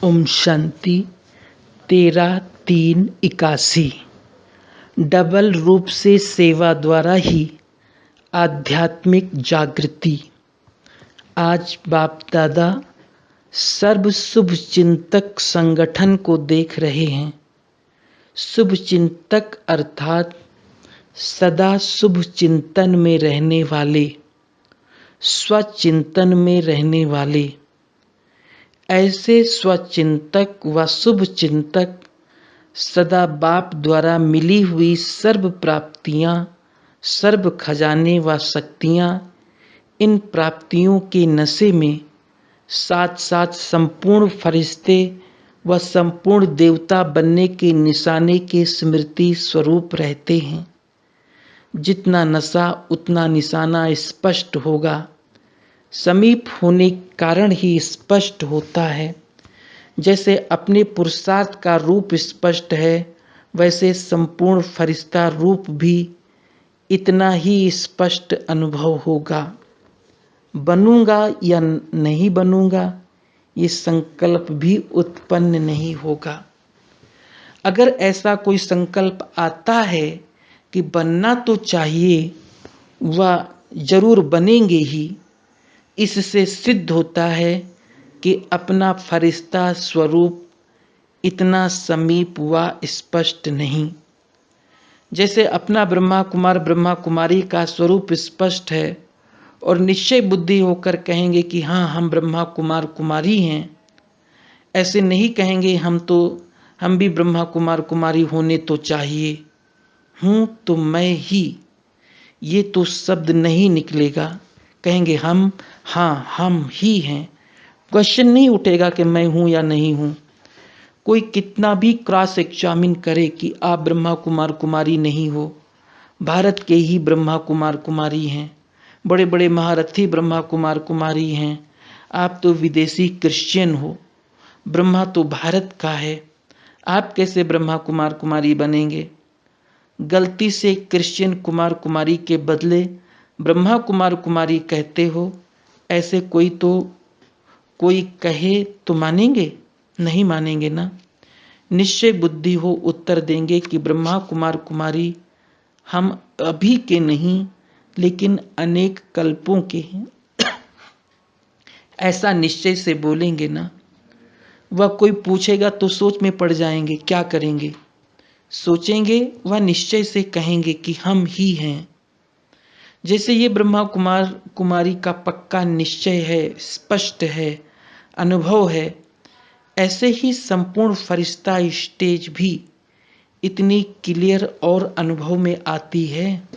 Om Shanti 13/3/81। Double रूप से सेवा द्वारा ही आध्यात्मिक जागृति। आज बाप दादा सर्व शुभ चिंतक संगठन को देख रहे हैं। शुभ चिंतक अर्थात सदा शुभ चिंतन में रहने वाले, स्वचिंतन में रहने वाले। ऐसे स्वचिंतक व शुभ चिंतक सदा बाप द्वारा मिली हुई सर्व प्राप्तियां, सर्व खजाने व शक्तियां, इन प्राप्तियों के नशे में साथ साथ संपूर्ण फरिश्ते व संपूर्ण देवता बनने के निशाने के स्मृति स्वरूप रहते हैं। जितना नशा उतना निशाना स्पष्ट होगा। समीप होने के कारण ही स्पष्ट होता है। जैसे अपने पुरुषार्थ का रूप स्पष्ट है, वैसे संपूर्ण फरिश्ता रूप भी इतना ही स्पष्ट अनुभव होगा। बनूंगा या नहीं बनूंगा, ये संकल्प भी उत्पन्न नहीं होगा। अगर ऐसा कोई संकल्प आता है कि बनना तो चाहिए, वह जरूर बनेंगे ही। इससे सिद्ध होता है कि अपना फरिश्ता स्वरूप इतना समीप व स्पष्ट नहीं। जैसे अपना ब्रह्मा कुमार ब्रह्मा कुमारी का स्वरूप स्पष्ट है और निश्चय बुद्धि होकर कहेंगे कि हाँ, हम ब्रह्मा कुमार कुमारी हैं। ऐसे नहीं कहेंगे हम भी ब्रह्मा कुमार कुमारी होने तो चाहिए, हूँ तो मैं ही, ये तो शब्द नहीं निकलेगा। कहेंगे हम, हाँ हम ही हैं। क्वेश्चन नहीं उठेगा कि मैं हूं या नहीं हूं। कोई कितना भी क्रॉस एग्जामिन करे कि आप ब्रह्मा कुमार कुमारी नहीं हो, भारत के ही ब्रह्मा कुमार कुमारी हैं, बड़े बड़े महारथी ब्रह्मा कुमार कुमारी हैं, आप तो विदेशी क्रिश्चियन हो, ब्रह्मा तो भारत का है, आप कैसे ब्रह्मा कुमार कुमारी बनेंगे। गलती से क्रिश्चियन कुमार कुमारी के बदले ब्रह्मा कुमार कुमारी कहते हो, ऐसे कोई कहे तो मानेंगे? नहीं मानेंगे ना। निश्चय बुद्धि हो उत्तर देंगे कि ब्रह्मा कुमार कुमारी हम अभी के नहीं, लेकिन अनेक कल्पों के हैं। ऐसा निश्चय से बोलेंगे ना। वह कोई पूछेगा तो सोच में पड़ जाएंगे, क्या करेंगे। सोचेंगे व निश्चय से कहेंगे कि हम ही हैं। जैसे ये ब्रह्मा कुमार कुमारी का पक्का निश्चय है, स्पष्ट है, अनुभव है, ऐसे ही संपूर्ण फरिश्ता स्टेज भी इतनी क्लियर और अनुभव में आती है।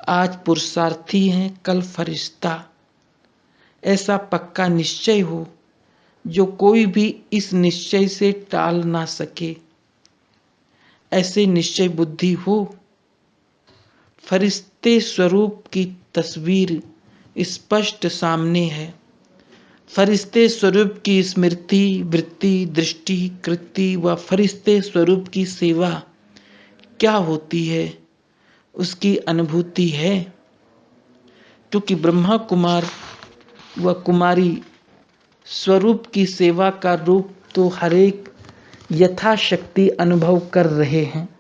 आज पुरुषार्थी हैं, कल फरिश्ता। ऐसा पक्का निश्चय हो जो कोई भी इस निश्चय से टाल ना सके। ऐसे निश्चय बुद्धि हो। फरिश्ते स्वरूप की तस्वीर स्पष्ट सामने है। फरिश्ते स्वरूप की स्मृति, वृत्ति, दृष्टि, कृति व फरिश्ते स्वरूप की सेवा क्या होती है, उसकी अनुभूति है। क्योंकि ब्रह्मा कुमार व कुमारी स्वरूप की सेवा का रूप तो हर एक यथाशक्ति अनुभव कर रहे हैं।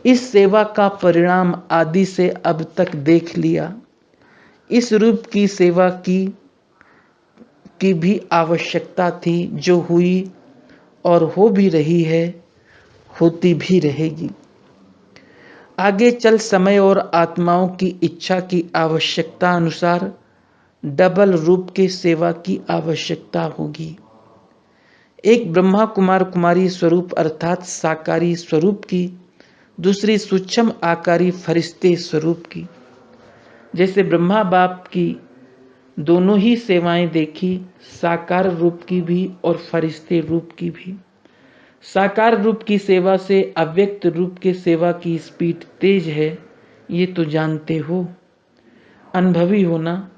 इस सेवा का परिणाम आदि से अब तक देख लिया। इस रूप की सेवा की भी आवश्यकता थी, जो हुई और हो भी रही है, होती भी रहेगी। आगे चल समय और आत्माओं की इच्छा की आवश्यकता अनुसार डबल रूप के सेवा की आवश्यकता होगी। एक ब्रह्मा कुमार कुमारी स्वरूप अर्थात साकारी स्वरूप की, दूसरी सूक्ष्म आकारी फरिश्ते स्वरूप की। जैसे ब्रह्मा बाप की दोनों ही सेवाएं देखी, साकार रूप की भी और फरिश्ते रूप की भी। साकार रूप की सेवा से अव्यक्त रूप के सेवा की स्पीड तेज है, ये तो जानते हो, अनुभवी हो ना।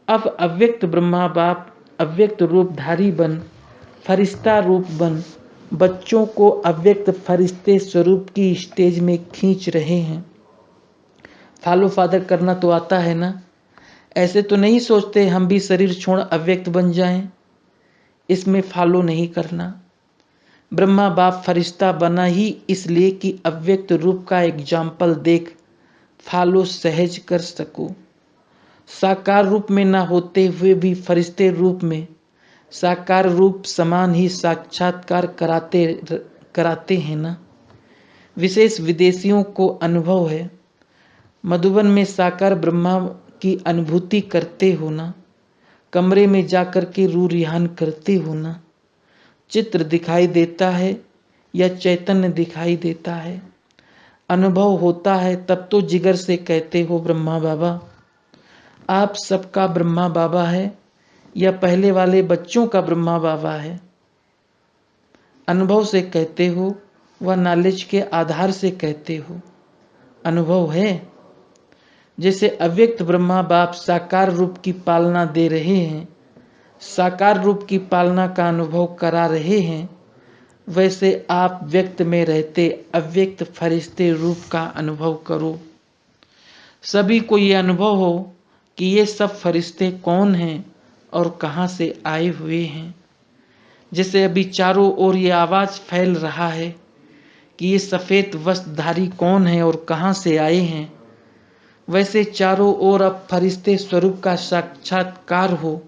अब अव्यक्त ब्रह्मा बाप अव्यक्त रूपधारी बन, फरिश्ता रूप बन, बच्चों को अव्यक्त फरिश्ते स्वरूप की स्टेज में खींच रहे हैं। फॉलो फादर करना तो आता है ना। ऐसे तो नहीं सोचते हम भी शरीर छोड़ अव्यक्त बन जाएं। इसमें फॉलो नहीं करना। ब्रह्मा बाप फरिश्ता बना ही इसलिए कि अव्यक्त रूप का एग्जाम्पल देख फॉलो सहज कर सको। साकार रूप में न होते हुए भी फरिश्ते रूप में साकार रूप समान ही साक्षात्कार कराते हैं ना। विशेष विदेशियों को अनुभव है। मधुबन में साकार ब्रह्मा की अनुभूति करते हो ना। कमरे में जाकर के रू रिहान करते हो ना। चित्र दिखाई देता है या चैतन्य दिखाई देता है, अनुभव होता है तब तो जिगर से कहते हो ब्रह्मा बाबा। आप सबका ब्रह्मा बाबा है या पहले वाले बच्चों का ब्रह्मा बाबा है? अनुभव से कहते हो व नॉलेज के आधार से कहते हो? अनुभव है। जैसे अव्यक्त ब्रह्मा बाप साकार रूप की पालना दे रहे हैं, साकार रूप की पालना का अनुभव करा रहे हैं, वैसे आप व्यक्त में रहते अव्यक्त फरिश्ते रूप का अनुभव करो। सभी को ये अनुभव हो कि ये सब फरिश्ते कौन हैं और कहाँ से आए हुए हैं। जैसे अभी चारों ओर ये आवाज़ फैल रहा है कि ये सफ़ेद वस्त्रधारी कौन है और कहाँ से आए हैं, वैसे चारों ओर अब फरिश्ते स्वरूप का साक्षात्कार हो।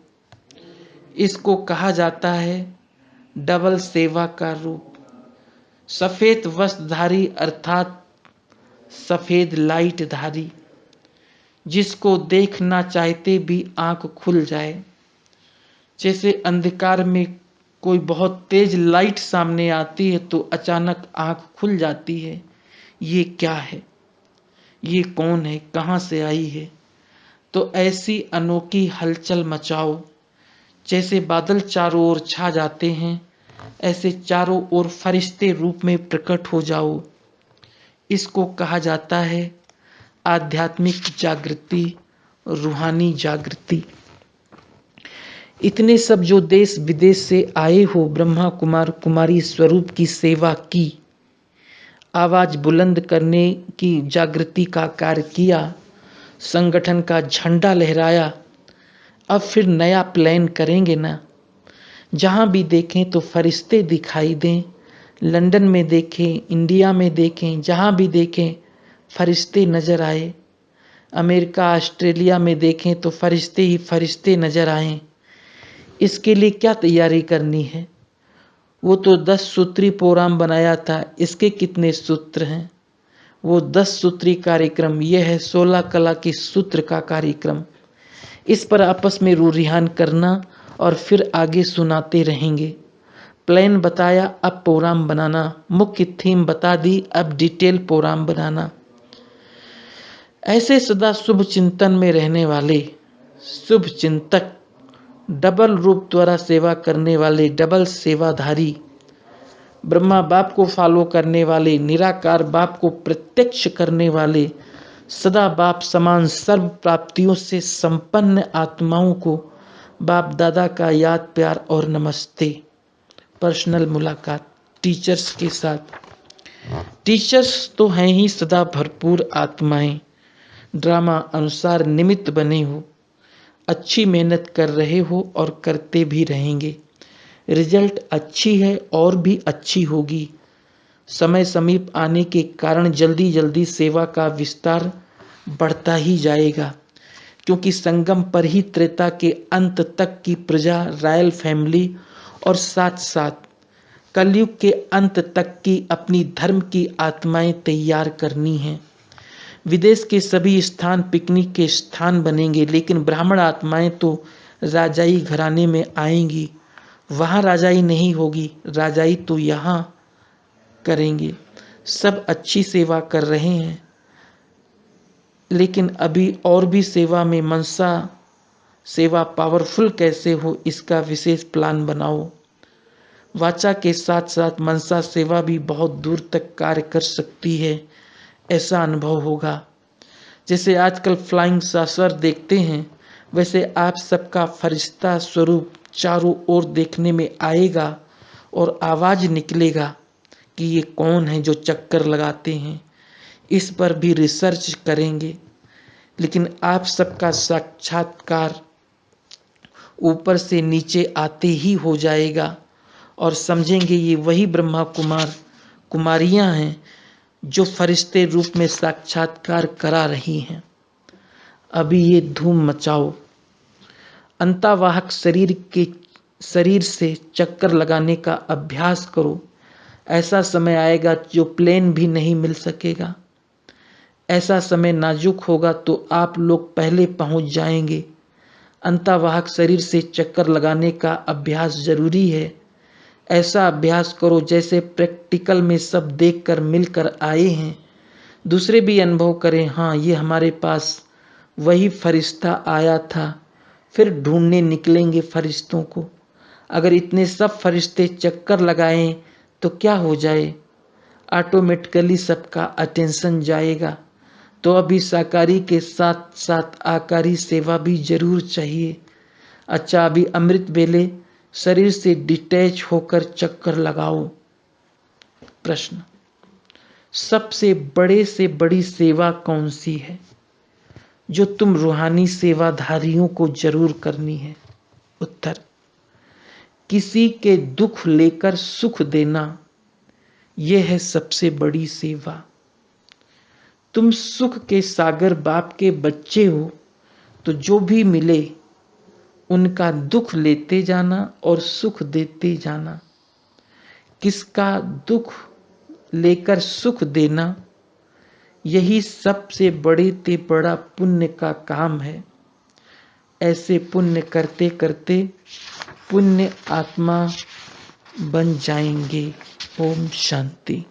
इसको कहा जाता है डबल सेवा का रूप। सफ़ेद वस्त्रधारी अर्थात सफ़ेद लाइट धारी, जिसको देखना चाहते भी आंख खुल जाए। जैसे अंधकार में कोई बहुत तेज लाइट सामने आती है तो अचानक आंख खुल जाती है, ये क्या है, ये कौन है, कहाँ से आई है। तो ऐसी अनोखी हलचल मचाओ। जैसे बादल चारों ओर छा जाते हैं, ऐसे चारों ओर फरिश्ते रूप में प्रकट हो जाओ। इसको कहा जाता है आध्यात्मिक जागृति, रूहानी जागृति। इतने सब जो देश विदेश से आए हो, ब्रह्मा कुमार कुमारी स्वरूप की सेवा की, आवाज बुलंद करने की जागृति का कार्य किया, संगठन का झंडा लहराया। अब फिर नया प्लान करेंगे ना। जहाँ भी देखें तो फरिश्ते दिखाई दें। लंदन में देखें, इंडिया में देखें, जहाँ भी देखें फरिश्ते नज़र आए। अमेरिका, ऑस्ट्रेलिया में देखें तो फरिश्ते ही फरिश्ते नज़र आएं। इसके लिए क्या तैयारी करनी है? वो तो 10 सूत्री प्रोग्राम बनाया था, इसके कितने सूत्र हैं? वो 10 सूत्री कार्यक्रम, ये है 16 कला की सूत्र का कार्यक्रम। इस पर आपस में रूरिहान करना और फिर आगे सुनाते रहेंगे। प्लान बताया, अब प्रोग्राम बनाना। मुख्य थीम बता दी, अब डिटेल प्रोग्राम बनाना। ऐसे सदा शुभ चिंतन में रहने वाले शुभ चिंतक, डबल रूप द्वारा सेवा करने वाले डबल सेवाधारी, ब्रह्मा बाप को फॉलो करने वाले, निराकार बाप को प्रत्यक्ष करने वाले, सदा बाप समान सर्व प्राप्तियों से संपन्न आत्माओं को बाप दादा का याद प्यार और नमस्ते। पर्सनल मुलाकात टीचर्स के साथ। टीचर्स तो हैं ही सदा भरपूर आत्माएं, ड्रामा अनुसार निमित्त बने हो, अच्छी मेहनत कर रहे हो और करते भी रहेंगे। रिजल्ट अच्छी है और भी अच्छी होगी। समय समीप आने के कारण जल्दी जल्दी सेवा का विस्तार बढ़ता ही जाएगा, क्योंकि संगम पर ही त्रेता के अंत तक की प्रजा, रॉयल फैमिली और साथ साथ कलयुग के अंत तक की अपनी धर्म की आत्माएं तैयार करनी हैं। विदेश के सभी स्थान पिकनिक के स्थान बनेंगे, लेकिन ब्राह्मण आत्माएं तो राजाई घराने में आएंगी। वहाँ राजाई नहीं होगी, राजाई तो यहाँ करेंगे। सब अच्छी सेवा कर रहे हैं, लेकिन अभी और भी सेवा में मनसा सेवा पावरफुल कैसे हो, इसका विशेष प्लान बनाओ। वाचा के साथ साथ मनसा सेवा भी बहुत दूर तक कार्य कर सकती है, ऐसा अनुभव होगा। जैसे आजकल फ्लाइंग सासर देखते हैं, वैसे आप सबका फरिश्ता स्वरूप चारों ओर देखने में आएगा और आवाज निकलेगा कि ये कौन है जो चक्कर लगाते हैं। इस पर भी रिसर्च करेंगे, लेकिन आप सबका साक्षात्कार ऊपर से नीचे आते ही हो जाएगा और समझेंगे ये वही ब्रह्मा कुमार कुमारियां हैं जो फरिश्ते रूप में साक्षात्कार करा रही हैं। अभी ये धूम मचाओ, अंतर्वाहक शरीर से चक्कर लगाने का अभ्यास करो। ऐसा समय आएगा जो प्लेन भी नहीं मिल सकेगा। ऐसा समय नाजुक होगा तो आप लोग पहले पहुंच जाएंगे। अंतर्वाहक शरीर से चक्कर लगाने का अभ्यास जरूरी है। ऐसा अभ्यास करो जैसे प्रैक्टिकल में सब देखकर मिलकर आए हैं, दूसरे भी अनुभव करें, हाँ ये हमारे पास वही फरिश्ता आया था। फिर ढूंढने निकलेंगे फरिश्तों को। अगर इतने सब फरिश्ते चक्कर लगाएं तो क्या हो जाए, ऑटोमेटिकली सबका अटेंशन जाएगा। तो अभी साकारी के साथ साथ आकारी सेवा भी जरूर चाहिए। अच्छा, अभी अमृत वेले शरीर से डिटैच होकर चक्कर लगाओ। प्रश्न, सबसे बड़े से बड़ी सेवा कौन सी है जो तुम रूहानी सेवाधारियों को जरूर करनी है? उत्तर, किसी के दुख लेकर सुख देना, यह है सबसे बड़ी सेवा। तुम सुख के सागर बाप के बच्चे हो, तो जो भी मिले उनका दुख लेते जाना और सुख देते जाना। किसका दुख लेकर सुख देना, यही सबसे बड़े ते बड़ा पुण्य का काम है। ऐसे पुण्य करते करते पुण्य आत्मा बन जाएंगे। ओम शांति।